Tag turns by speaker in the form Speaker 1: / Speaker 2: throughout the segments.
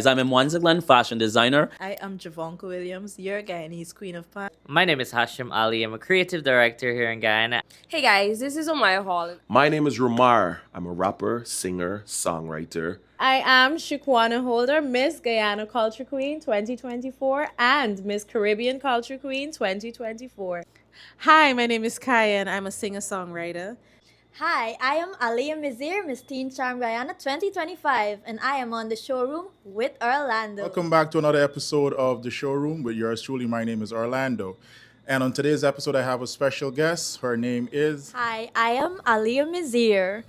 Speaker 1: I'm Mwanzaglan, fashion designer.
Speaker 2: I am Javonka Williams, your Guyanese queen of pop.
Speaker 3: My name is Hashim Ali. I'm a creative director here in Guyana.
Speaker 4: Hey guys, this is Omaya Hall.
Speaker 5: My name is Ramar. I'm a rapper, singer, songwriter.
Speaker 6: I am Shukwana Holder, Miss Guyana Culture Queen 2024 and Miss Caribbean Culture Queen 2024.
Speaker 2: Hi, my name is Kaya and I'm a singer-songwriter.
Speaker 7: Hi, I am Aaliyah Misir, Miss Teen Charm Guyana 2025, and I am on the showroom with Orlando.
Speaker 8: Welcome back to another episode of The Showroom with yours truly. My name is Orlando. And on today's episode, I have a special guest. Her name is...
Speaker 7: Hi, I am Aaliyah Misir,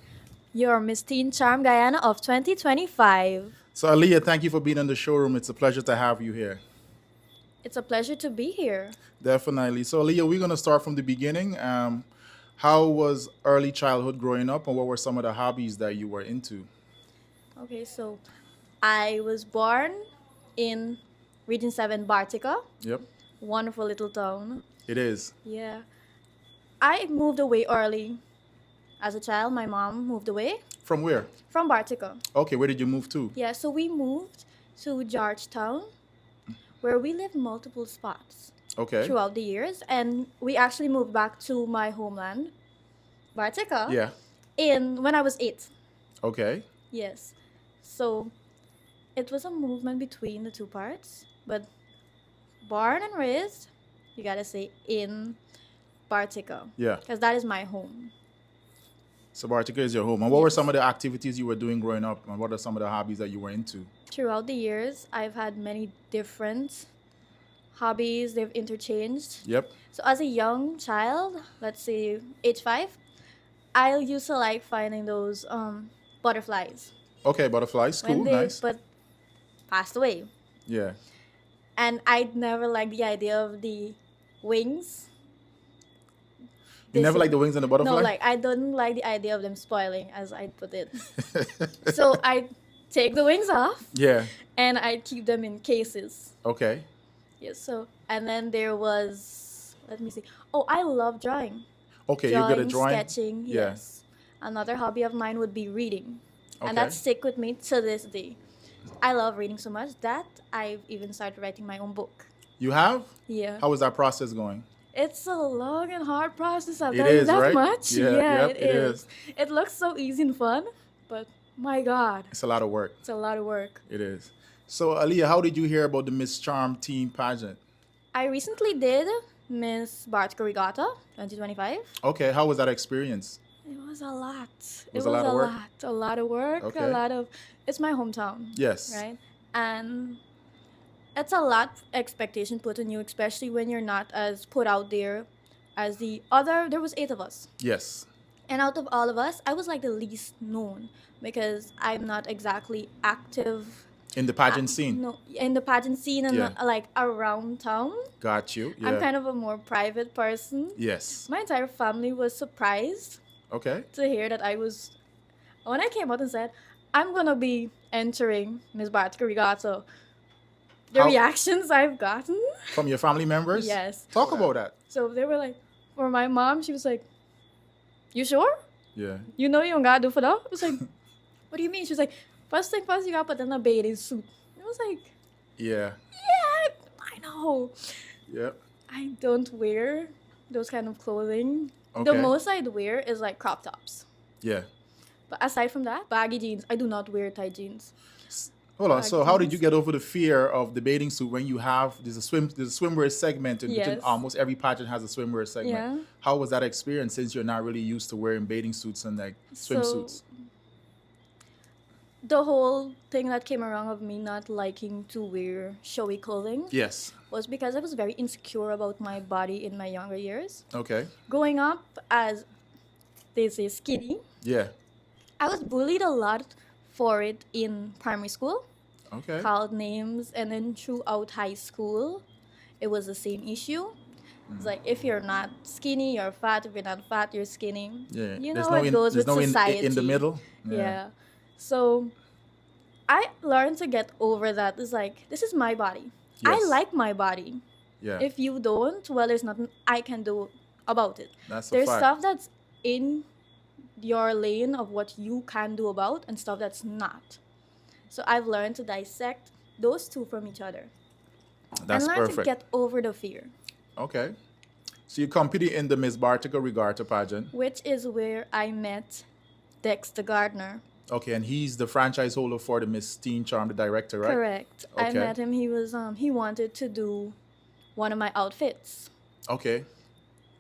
Speaker 7: your Miss Teen Charm Guyana of 2025.
Speaker 8: So Aaliyah, thank you for being in the showroom. It's a pleasure to have you here.
Speaker 7: It's a pleasure to be here.
Speaker 8: Definitely. So Aaliyah, we're going to start from the beginning. How was early childhood growing up, and what were some of the hobbies that you were into?
Speaker 7: Okay, so I was born in Region 7, Bartica.
Speaker 8: Yep,
Speaker 7: Wonderful little town.
Speaker 8: it is.
Speaker 7: Yeah. I moved away early. As a child, my mom moved away
Speaker 8: From where?
Speaker 7: from Bartica.
Speaker 8: Okay, where did you move to?
Speaker 7: Yeah, so we moved to Georgetown, where we lived multiple spots
Speaker 8: Okay.
Speaker 7: throughout the years, and we actually moved back to my homeland, Bartica,
Speaker 8: Yeah.
Speaker 7: when I was 8.
Speaker 8: Okay.
Speaker 7: Yes. So it was a movement between the two parts, but born and raised, you gotta say, in Bartica,
Speaker 8: Yeah.
Speaker 7: because that is my home.
Speaker 8: So Bartica is your home. And what were some of the activities you were doing growing up, and what are some of the hobbies that you were into?
Speaker 7: Throughout the years, I've had many different hobbies. They've interchanged.
Speaker 8: Yep.
Speaker 7: So as a young child, let's say age 5, I used to like finding those butterflies
Speaker 8: Okay, butterflies. Cool.
Speaker 7: when they
Speaker 8: Nice.
Speaker 7: but passed away.
Speaker 8: Yeah.
Speaker 7: And I'd never liked the idea of the wings.
Speaker 8: You
Speaker 7: They
Speaker 8: never
Speaker 7: say-
Speaker 8: liked the wings and the butterfly?
Speaker 7: No, like I don't like the idea of them spoiling, as I put it. So I take the wings off
Speaker 8: Yeah.
Speaker 7: and I keep them in cases.
Speaker 8: Okay.
Speaker 7: Yes. So and then there was, let me see. Oh, I love drawing.
Speaker 8: Okay, you're good at drawing?
Speaker 7: Sketching.
Speaker 8: Yeah.
Speaker 7: Yes. Another hobby of mine would be reading,
Speaker 8: Okay.
Speaker 7: and that stick with me to this day. I love reading so much that I've even started writing my own book.
Speaker 8: You have?
Speaker 7: Yeah.
Speaker 8: How is that process going?
Speaker 7: It's a long and hard process. I'll
Speaker 8: It
Speaker 7: tell you
Speaker 8: is,
Speaker 7: that
Speaker 8: right?
Speaker 7: much.
Speaker 8: Yeah, yep,
Speaker 7: it
Speaker 8: it
Speaker 7: is. It looks so easy and fun, but my God,
Speaker 8: It's a lot of work.
Speaker 7: it's a lot of work.
Speaker 8: It is. So, Aaliyah, how did you hear about the Miss Charm Teen pageant?
Speaker 7: I recently did Miss Bartica Regatta 2025.
Speaker 8: Okay, how was that experience?
Speaker 7: It was a lot.
Speaker 8: Was a lot of work?
Speaker 7: A lot of work.
Speaker 8: Okay.
Speaker 7: A lot of. It's my hometown.
Speaker 8: Yes.
Speaker 7: Right. And it's a lot expectation put on you, especially when you're not as put out there as the other. There was 8 of us,
Speaker 8: Yes.
Speaker 7: and out of all of us, I was like the least known because I'm not exactly active.
Speaker 8: In the pageant scene?
Speaker 7: No, in the pageant scene and
Speaker 8: Yeah.
Speaker 7: like around town.
Speaker 8: Got you. Yeah.
Speaker 7: I'm kind of a more private person.
Speaker 8: Yes.
Speaker 7: My entire family was surprised
Speaker 8: Okay.
Speaker 7: to hear that I was, when I came out and said, I'm gonna be entering Miss Bartica Regatta, the
Speaker 8: How-
Speaker 7: reactions I've gotten.
Speaker 8: From your family members?
Speaker 7: Yes.
Speaker 8: Talk about that.
Speaker 7: So they were like, for my mom, she was like, you sure?
Speaker 8: Yeah.
Speaker 7: You know you don't gotta do for that? I was like, what do you mean? She was like, first thing first, you gotta put in a bathing suit. I was like,
Speaker 8: Yeah.
Speaker 7: yeah, I know.
Speaker 8: Yep.
Speaker 7: I don't wear those kind of clothing.
Speaker 8: Okay.
Speaker 7: The most I'd wear is like crop tops.
Speaker 8: Yeah.
Speaker 7: But aside from that, baggy jeans. I do not wear tight jeans.
Speaker 8: Hold on. So, how did
Speaker 7: jeans.
Speaker 8: you get over the fear of the bathing suit when you have there's a swimwear segment in
Speaker 7: Yes.
Speaker 8: almost every pageant has a swimwear segment?
Speaker 7: Yeah.
Speaker 8: How was that experience since you're not really used to wearing bathing suits and like swimsuits?
Speaker 7: The whole thing that came around of me not liking to wear showy clothing
Speaker 8: Yes.
Speaker 7: was because I was very insecure about my body in my younger years.
Speaker 8: Okay.
Speaker 7: Growing up as, they say, skinny,
Speaker 8: Yeah.
Speaker 7: I was bullied a lot for it in primary school,
Speaker 8: Okay.
Speaker 7: called names, and then throughout high school, it was the same issue. It's like, if you're not skinny, you're fat. If you're not fat, you're skinny.
Speaker 8: Yeah.
Speaker 7: You
Speaker 8: There's
Speaker 7: know how it goes
Speaker 8: there's
Speaker 7: with
Speaker 8: no
Speaker 7: society.
Speaker 8: in the middle.
Speaker 7: Yeah. So I learned to get over that. It's like, this is my body. I
Speaker 8: Yes.
Speaker 7: like my body.
Speaker 8: Yeah.
Speaker 7: If you don't, well, there's nothing I can do about it.
Speaker 8: That's a
Speaker 7: There's
Speaker 8: fact.
Speaker 7: stuff that's in your lane of what you can do about and stuff that's not. So I've learned to dissect those two from each other.
Speaker 8: That's
Speaker 7: and learn
Speaker 8: perfect.
Speaker 7: to get over the fear,
Speaker 8: Okay. So you competed in the Miss Bartica Regatta pageant.
Speaker 7: which is where I met Dexter Gardner.
Speaker 8: Okay, and he's the franchise holder for the Miss Teen Charm, the director, right?
Speaker 7: Correct. I
Speaker 8: Okay.
Speaker 7: met him. He was he wanted to do one of my outfits.
Speaker 8: Okay.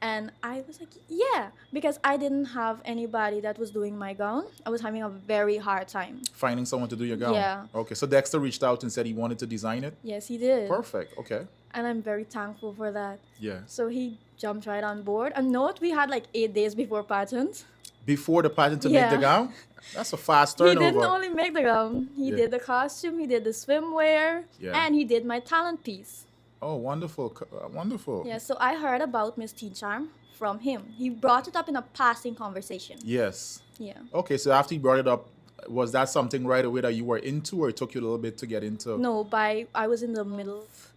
Speaker 7: And I was like, yeah, because I didn't have anybody that was doing my gown. I was having a very hard time.
Speaker 8: Finding someone to do your gown.
Speaker 7: Yeah.
Speaker 8: Okay, so Dexter reached out and said he wanted to design it.
Speaker 7: Yes, he did.
Speaker 8: Perfect. Okay.
Speaker 7: And I'm very thankful for that.
Speaker 8: Yeah.
Speaker 7: So he jumped right on board. And note, we had like 8 days before pageant.
Speaker 8: Before the pageant to make
Speaker 7: Yeah.
Speaker 8: the gown? That's a fast
Speaker 7: He
Speaker 8: turnover.
Speaker 7: didn't only make the gown. He
Speaker 8: Yeah.
Speaker 7: did the costume, he did the swimwear,
Speaker 8: Yeah.
Speaker 7: and he did my talent piece.
Speaker 8: Oh, wonderful. Wonderful.
Speaker 7: Yeah, so I heard about Miss Teen Charm from him. He brought it up in a passing conversation.
Speaker 8: Yes.
Speaker 7: Yeah.
Speaker 8: Okay, so after you brought it up, was that something right away that you were into, or it took you a little bit to get into
Speaker 7: No, I was in the middle of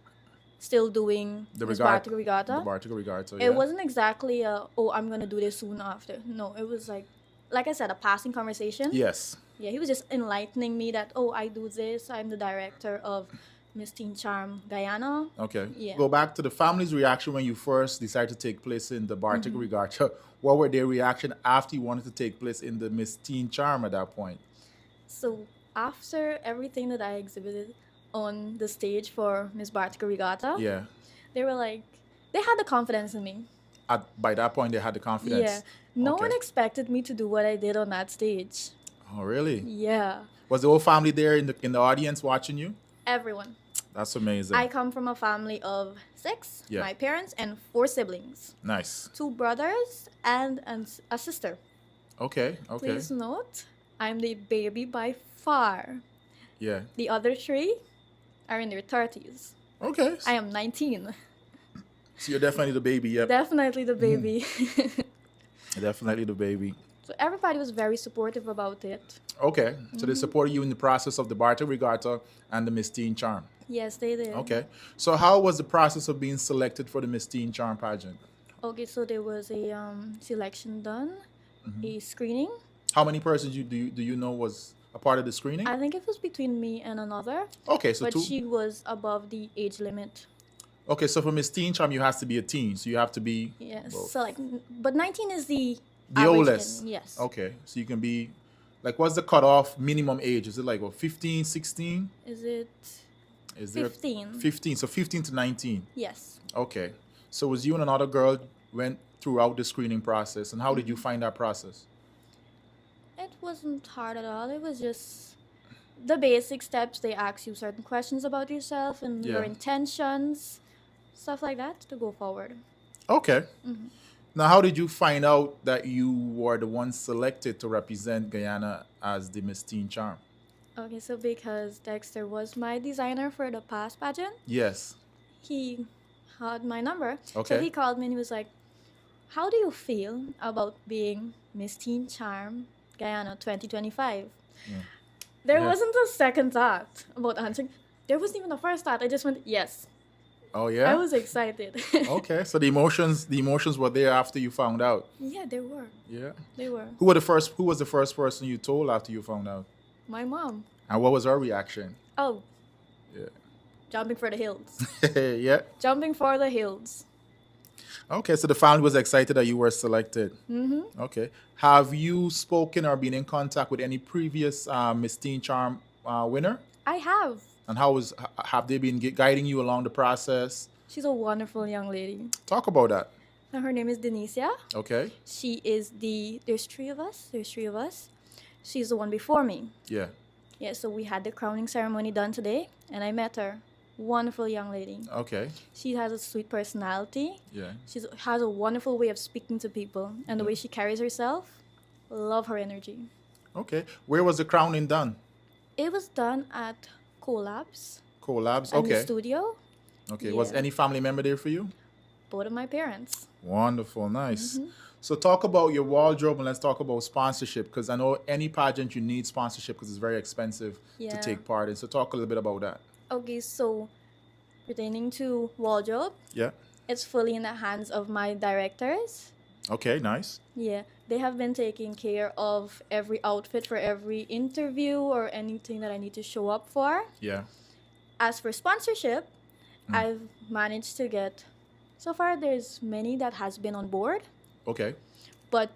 Speaker 7: still doing
Speaker 8: the
Speaker 7: Miss
Speaker 8: regatta?
Speaker 7: Bartica Regatta.
Speaker 8: The Bartica Regatta,
Speaker 7: It wasn't exactly I'm gonna do this soon after. No, it was like I said, a passing conversation.
Speaker 8: Yes.
Speaker 7: Yeah, he was just enlightening me that, I do this. I'm the director of Miss Teen Charm Guyana.
Speaker 8: Okay.
Speaker 7: Yeah.
Speaker 8: Go back to the family's reaction when you first decided to take place in the Bartica
Speaker 7: Mm-hmm.
Speaker 8: Regatta. What were their reaction after you wanted to take place in the Miss Teen Charm at that point?
Speaker 7: So after everything that I exhibited on the stage for Miss Bartica Regatta,
Speaker 8: Yeah.
Speaker 7: they were like, they had the confidence in me.
Speaker 8: By that point, they had the confidence.
Speaker 7: Yeah. No
Speaker 8: Okay.
Speaker 7: one expected me to do what I did on that stage.
Speaker 8: Oh, really?
Speaker 7: Yeah.
Speaker 8: Was the whole family there in the audience watching you?
Speaker 7: Everyone.
Speaker 8: That's amazing.
Speaker 7: I come from a family of 6,
Speaker 8: Yeah.
Speaker 7: my parents, and 4 siblings.
Speaker 8: Nice.
Speaker 7: 2 brothers and a sister.
Speaker 8: Okay. Okay.
Speaker 7: Please note, I'm the baby by far.
Speaker 8: Yeah.
Speaker 7: The other 3 are in their 30s.
Speaker 8: Okay.
Speaker 7: I am 19.
Speaker 8: So you're definitely the baby. Yep.
Speaker 7: Definitely the baby.
Speaker 8: Definitely the baby.
Speaker 7: So everybody was very supportive about it.
Speaker 8: Okay. So
Speaker 7: Mm-hmm.
Speaker 8: they supported you in the process of the Bartica Regatta and the Miss Teen Charm.
Speaker 7: Yes, they did.
Speaker 8: Okay. So how was the process of being selected for the Miss Teen Charm pageant?
Speaker 7: Okay, so there was a selection done, a screening.
Speaker 8: How many persons do you know was a part of the screening?
Speaker 7: I think it was between me and another,
Speaker 8: Okay, so
Speaker 7: but
Speaker 8: 2.
Speaker 7: she was above the age limit.
Speaker 8: Okay, so for Miss Teen Charm, you have to be a teen, so you have to be
Speaker 7: Yes.
Speaker 8: well,
Speaker 7: So but 19 is the
Speaker 8: the
Speaker 7: average
Speaker 8: oldest.
Speaker 7: kin, yes.
Speaker 8: Okay, so you can be like, what's the cutoff minimum age? Is it like 15, 16?
Speaker 7: Is it
Speaker 8: Is there
Speaker 7: 15?
Speaker 8: 15? So 15 to 19.
Speaker 7: Yes.
Speaker 8: Okay. So was you and another girl went throughout the screening process, and how did you find that process?
Speaker 7: It wasn't hard at all. It was just the basic steps. They ask you certain questions about yourself and your
Speaker 8: Yeah.
Speaker 7: intentions, stuff like that to go forward.
Speaker 8: Okay.
Speaker 7: Mm-hmm.
Speaker 8: Now, how did you find out that you were the one selected to represent Guyana as the Miss Teen Charm?
Speaker 7: Okay, so because Dexter was my designer for the past pageant,
Speaker 8: Yes.
Speaker 7: he had my number.
Speaker 8: Okay.
Speaker 7: So he called me and he was like, how do you feel about being Miss Teen Charm Guyana 2025? There
Speaker 8: Yeah.
Speaker 7: wasn't a second thought about answering. There wasn't even a first thought. I just went, yes.
Speaker 8: Oh yeah.
Speaker 7: I was excited.
Speaker 8: Okay. So the emotions were there after you found out.
Speaker 7: Yeah, they were.
Speaker 8: Yeah.
Speaker 7: They were.
Speaker 8: Who was the first person you told after you found out?
Speaker 7: My mom.
Speaker 8: And what was her reaction?
Speaker 7: Oh,
Speaker 8: Yeah.
Speaker 7: jumping for the hills.
Speaker 8: Yeah.
Speaker 7: Jumping for the hills.
Speaker 8: Okay, so the family was excited that you were selected.
Speaker 7: Mm-hmm.
Speaker 8: Okay. Have you spoken or been in contact with any previous Miss Teen Charm winner?
Speaker 7: I have.
Speaker 8: And have they been guiding you along the process?
Speaker 7: She's a wonderful young lady.
Speaker 8: Talk about that.
Speaker 7: Now, her name is Denicia.
Speaker 8: Okay.
Speaker 7: She is there's 3 of us. She's the one before me.
Speaker 8: Yeah.
Speaker 7: Yeah, so we had the crowning ceremony done today, and I met her. Wonderful young lady.
Speaker 8: Okay.
Speaker 7: She has a sweet personality.
Speaker 8: Yeah.
Speaker 7: She has a wonderful way of speaking to people, and the way she carries herself. Love her energy.
Speaker 8: Okay. Where was the crowning done?
Speaker 7: It was done at Collabs
Speaker 8: Collabs.
Speaker 7: and the
Speaker 8: Okay.
Speaker 7: studio.
Speaker 8: Okay. Was
Speaker 7: Yeah.
Speaker 8: any family member there for you?
Speaker 7: Both of my parents.
Speaker 8: Wonderful. Nice.
Speaker 7: Mm-hmm.
Speaker 8: So talk about your wardrobe and let's talk about sponsorship, because I know any pageant you need sponsorship because it's very expensive to
Speaker 7: Yeah.
Speaker 8: take part in. So talk a little bit about that.
Speaker 7: Okay, so pertaining to wardrobe,
Speaker 8: Yeah.
Speaker 7: it's fully in the hands of my directors.
Speaker 8: Okay. Nice.
Speaker 7: Yeah, they have been taking care of every outfit for every interview or anything that I need to show up for.
Speaker 8: Yeah.
Speaker 7: as for sponsorship, I've managed to get, so far there's many that has been on board,
Speaker 8: Okay.
Speaker 7: but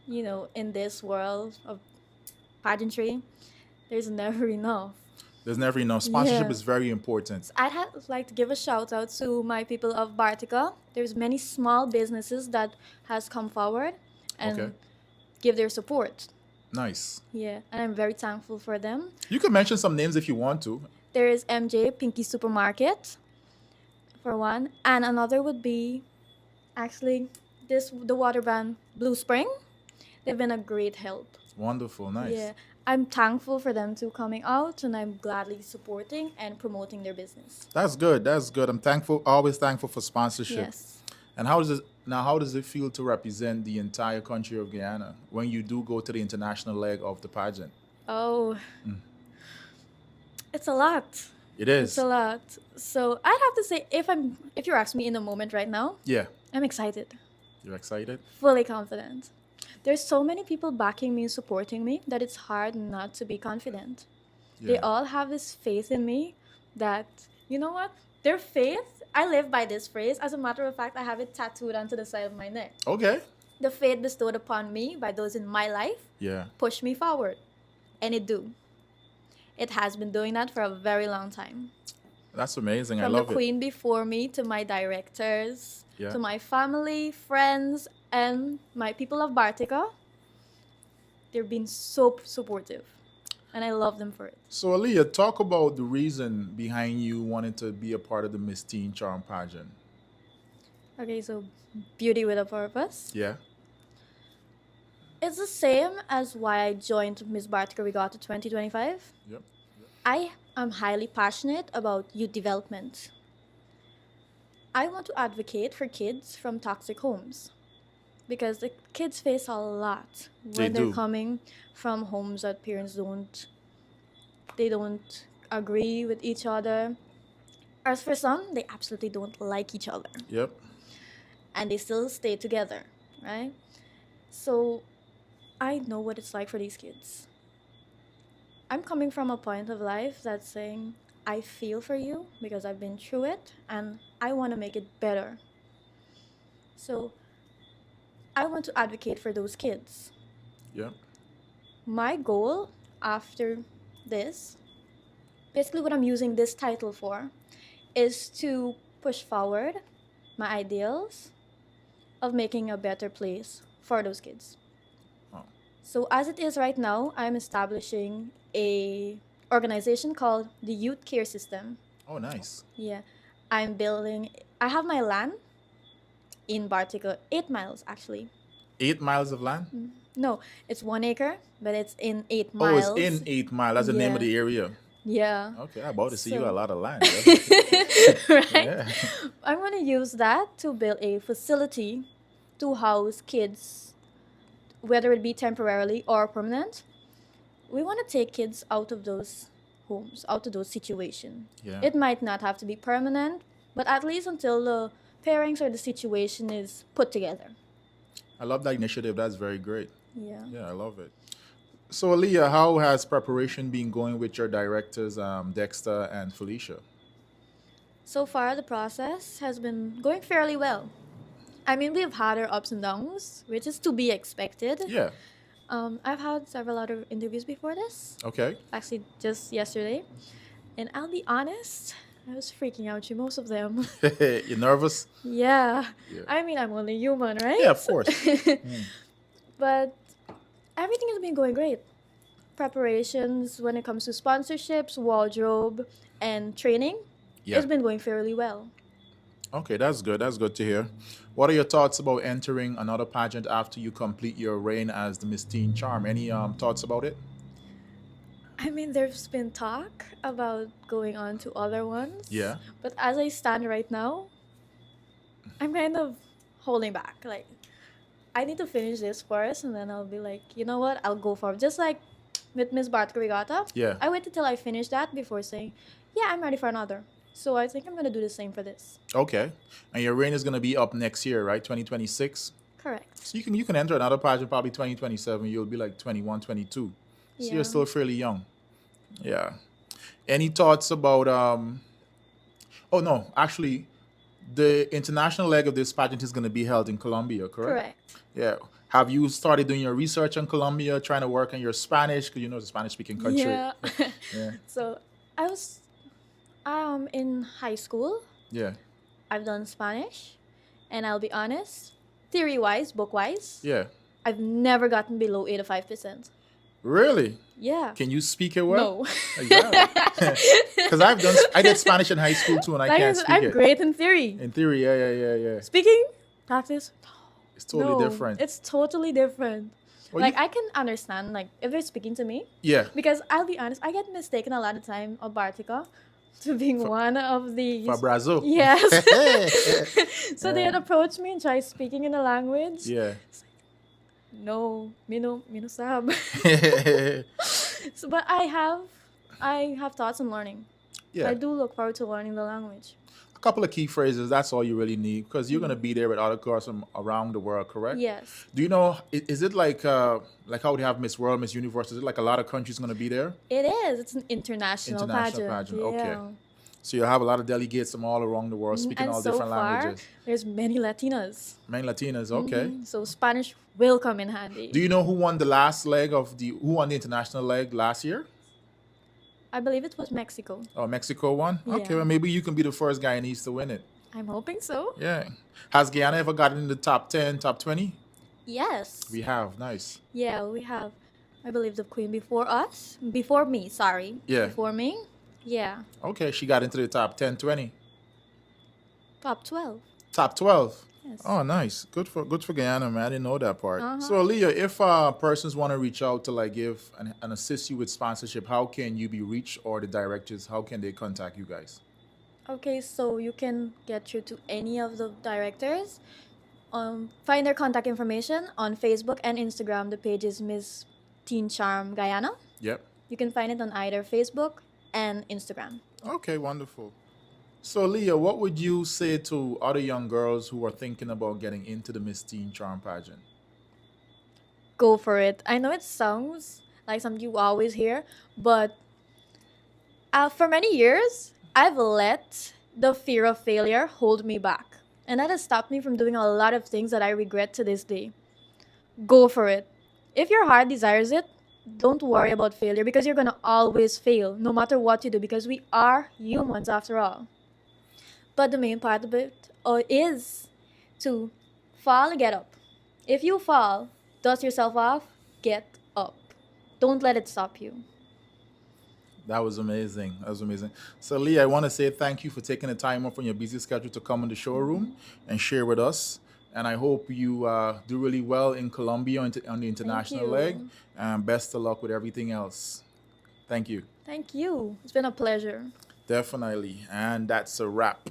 Speaker 7: in this world of pageantry, there's never enough.
Speaker 8: There's never enough. Sponsorship
Speaker 7: Yeah.
Speaker 8: is very important.
Speaker 7: I'd like to give a shout out to my people of Bartica. There's many small businesses that has come forward and
Speaker 8: Okay.
Speaker 7: give their support.
Speaker 8: Nice.
Speaker 7: Yeah, and I'm very thankful for them.
Speaker 8: You can mention some names if you want to.
Speaker 7: There is MJ Pinky Supermarket, for one, and another would be actually the water brand Blue Spring. They've been a great help.
Speaker 8: Wonderful. Nice.
Speaker 7: Yeah, I'm thankful for them to coming out, and I'm gladly supporting and promoting their business.
Speaker 8: That's good. That's good. I'm thankful. Always thankful for sponsorship.
Speaker 7: Yes.
Speaker 8: And how does it feel to represent the entire country of Guyana when you do go to the international leg of the pageant?
Speaker 7: Oh, it's a lot.
Speaker 8: It is.
Speaker 7: It's a lot. So I'd have to say, if you're asking me in the moment right now,
Speaker 8: Yeah.
Speaker 7: I'm excited,
Speaker 8: You're excited?
Speaker 7: fully confident. There's so many people backing me, supporting me, that it's hard not to be confident. They
Speaker 8: Yeah.
Speaker 7: all have this faith in me that, you know what? Their faith, I live by this phrase. As a matter of fact, I have it tattooed onto the side of my neck.
Speaker 8: Okay.
Speaker 7: The faith bestowed upon me by those in my life
Speaker 8: Yeah.
Speaker 7: push me forward. And it do. It has been doing that for a very long time.
Speaker 8: That's amazing. I
Speaker 7: From the
Speaker 8: love it.
Speaker 7: queen before me to my directors,
Speaker 8: Yeah.
Speaker 7: to my family, friends, and my people of Bartica. They've been so supportive. And I love them for it.
Speaker 8: So, Aaliyah, talk about the reason behind you wanting to be a part of the Miss Teen Charm pageant.
Speaker 7: Okay, so beauty with a purpose.
Speaker 8: Yeah.
Speaker 7: It's the same as why I joined Miss Bartica Regatta 2025.
Speaker 8: Yep.
Speaker 7: I am highly passionate about youth development. I want to advocate for kids from toxic homes because the kids face a lot
Speaker 8: They
Speaker 7: when they're
Speaker 8: do.
Speaker 7: coming from homes that parents don't agree with each other. As for some, they absolutely don't like each other
Speaker 8: Yep.
Speaker 7: and they still stay together, right? So I know what it's like for these kids. I'm coming from a point of life that's saying, I feel for you because I've been through it and I want to make it better. So I want to advocate for those kids.
Speaker 8: Yep.
Speaker 7: My goal after this, basically what I'm using this title for, is to push forward my ideals of making a better place for those kids.
Speaker 8: Oh.
Speaker 7: So as it is right now, I'm establishing a organization called the Youth Care System.
Speaker 8: Oh, nice.
Speaker 7: Yeah. I have my land in Bartica, 8 miles actually.
Speaker 8: 8 miles of land?
Speaker 7: No, it's 1 acre, but it's in 8
Speaker 8: Oh,
Speaker 7: miles.
Speaker 8: it's in 8 Mile. That's the name of
Speaker 7: Yeah.
Speaker 8: the area.
Speaker 7: Yeah.
Speaker 8: Okay, I'm about to see you
Speaker 7: So-
Speaker 8: got a lot of land. Yeah.
Speaker 7: Right?
Speaker 8: Yeah.
Speaker 7: I'm going to use that to build a facility to house kids, whether it be temporarily or permanent. We want to take kids out of those homes, out of those situations.
Speaker 8: Yeah.
Speaker 7: It might not have to be permanent, but at least until the pairings or the situation is put together.
Speaker 8: I love that initiative. That's very great.
Speaker 7: Yeah.
Speaker 8: Yeah, I love it. So, Aaliyah, how has preparation been going with your directors, Dexter and Felicia?
Speaker 7: So far, the process has been going fairly well. I mean, we've had our ups and downs, which is to be expected.
Speaker 8: Yeah.
Speaker 7: I've had several other interviews before this,
Speaker 8: Okay.
Speaker 7: actually just yesterday. And I'll be honest, I was freaking out through most of them.
Speaker 8: You nervous?
Speaker 7: Yeah.
Speaker 8: Yeah.
Speaker 7: I mean, I'm only human, right?
Speaker 8: Yeah, of course.
Speaker 7: But everything has been going great. Preparations when it comes to sponsorships, wardrobe, and training,
Speaker 8: Yeah.
Speaker 7: it's been going fairly well.
Speaker 8: Okay, that's good. That's good to hear. What are your thoughts about entering another pageant after you complete your reign as the Miss Teen Charm? Any thoughts about it?
Speaker 7: I mean, there's been talk about going on to other ones.
Speaker 8: Yeah.
Speaker 7: But as I stand right now, I'm kind of holding back. Like, I need to finish this first, and then I'll be like, you know what? I'll go for it. Just like with Miss Bartica Regatta.
Speaker 8: Yeah.
Speaker 7: I waited till I finished that before saying, yeah, I'm ready for another. So I think I'm going to do the same for this.
Speaker 8: Okay. And your reign is going to be up next year, right? 2026?
Speaker 7: Correct.
Speaker 8: So you can enter another pageant probably 2027. You'll be like 21, 22. So
Speaker 7: Yeah.
Speaker 8: you're still fairly young. Yeah. Any thoughts about oh no, actually the international leg of this pageant is going to be held in Colombia, correct?
Speaker 7: Correct.
Speaker 8: Yeah. Have you started doing your research on Colombia, trying to work on your Spanish? Because you know it's a Spanish speaking country.
Speaker 7: Yeah.
Speaker 8: Yeah.
Speaker 7: So I was in high school.
Speaker 8: Yeah.
Speaker 7: I've done Spanish, and I'll be honest, theory wise, book wise,
Speaker 8: Yeah.
Speaker 7: I've never gotten below 85%.
Speaker 8: Really?
Speaker 7: Yeah.
Speaker 8: Can you speak it well?
Speaker 7: No.
Speaker 8: Exactly. Because I did Spanish in high school too, and I
Speaker 7: Like I
Speaker 8: can't
Speaker 7: said,
Speaker 8: speak
Speaker 7: I'm
Speaker 8: it.
Speaker 7: great in theory.
Speaker 8: In theory, yeah.
Speaker 7: Speaking, practice,
Speaker 8: It's totally
Speaker 7: no,
Speaker 8: different.
Speaker 7: It's totally different.
Speaker 8: Well,
Speaker 7: Like
Speaker 8: you-
Speaker 7: I can understand like if they're speaking to me,
Speaker 8: yeah.
Speaker 7: because I'll be honest, I get mistaken a lot of time of Bartica to being one of these.
Speaker 8: Fabrazo.
Speaker 7: Yes. So
Speaker 8: Yeah.
Speaker 7: they'd approach me and try speaking in a language.
Speaker 8: Yeah.
Speaker 7: No, me no sab. So, but I have thoughts on learning.
Speaker 8: Yeah.
Speaker 7: I do look forward to learning the language.
Speaker 8: A couple of key phrases, that's all you really need, because you're going to be there with other girls from around the world, correct?
Speaker 7: Yes.
Speaker 8: Do you know, is it like how we have Miss World, Miss Universe, is it like a lot of countries going to be there?
Speaker 7: It is. It's an international pageant.
Speaker 8: okay.
Speaker 7: Yeah.
Speaker 8: So you'll have a lot of delegates from all around the world speaking
Speaker 7: And
Speaker 8: all
Speaker 7: so
Speaker 8: different
Speaker 7: far,
Speaker 8: languages.
Speaker 7: there's many Latinas.
Speaker 8: Main Latinas, okay.
Speaker 7: So Spanish will come in handy.
Speaker 8: Do you know who won the last leg who won the international leg last year?
Speaker 7: I believe it was Mexico.
Speaker 8: Oh, Mexico won? Okay,
Speaker 7: Yeah.
Speaker 8: well, maybe you can be the first Guyanese to win it.
Speaker 7: I'm hoping so.
Speaker 8: Yeah. Has Guyana ever gotten in the top 10, top 20?
Speaker 7: Yes.
Speaker 8: We have. Nice.
Speaker 7: Yeah, we have. I believe the queen before us. Before me, sorry.
Speaker 8: Yeah.
Speaker 7: Before me. Yeah.
Speaker 8: Okay, she got into the top 10, 20.
Speaker 7: Top 12.
Speaker 8: Top 12.
Speaker 7: Yes.
Speaker 8: Oh, nice. Good for Guyana, man. I didn't know that part.
Speaker 7: Uh-huh.
Speaker 8: So, Aaliyah, if persons want to reach out to like give and assist you with sponsorship, how can you be reached, or the directors, how can they contact you guys?
Speaker 7: Okay, so you can get through to any of the directors. Find their contact information on Facebook and Instagram. The page is Miss Teen Charm Guyana.
Speaker 8: Yep.
Speaker 7: You can find it on either Facebook and Instagram.
Speaker 8: Okay, wonderful. So, Leah, what would you say to other young girls who are thinking about getting into the Miss Teen Charm pageant?
Speaker 7: Go for it. I know it sounds like something you always hear, but for many years, I've let the fear of failure hold me back. And that has stopped me from doing a lot of things that I regret to this day. Go for it. If your heart desires it, don't worry about failure, because you're going to always fail no matter what you do, because we are humans after all. But the main part of it is to fall and get up. If you fall, dust yourself off, get up. Don't let it stop you.
Speaker 8: That was amazing. That was amazing. So, Leah, I want to say thank you for taking the time off from your busy schedule to come in the showroom and share with us. And I hope you do really well in Colombia on the international
Speaker 7: you.
Speaker 8: leg. And best of luck with everything else. Thank you.
Speaker 7: Thank you. It's been a pleasure.
Speaker 8: Definitely. And that's a wrap.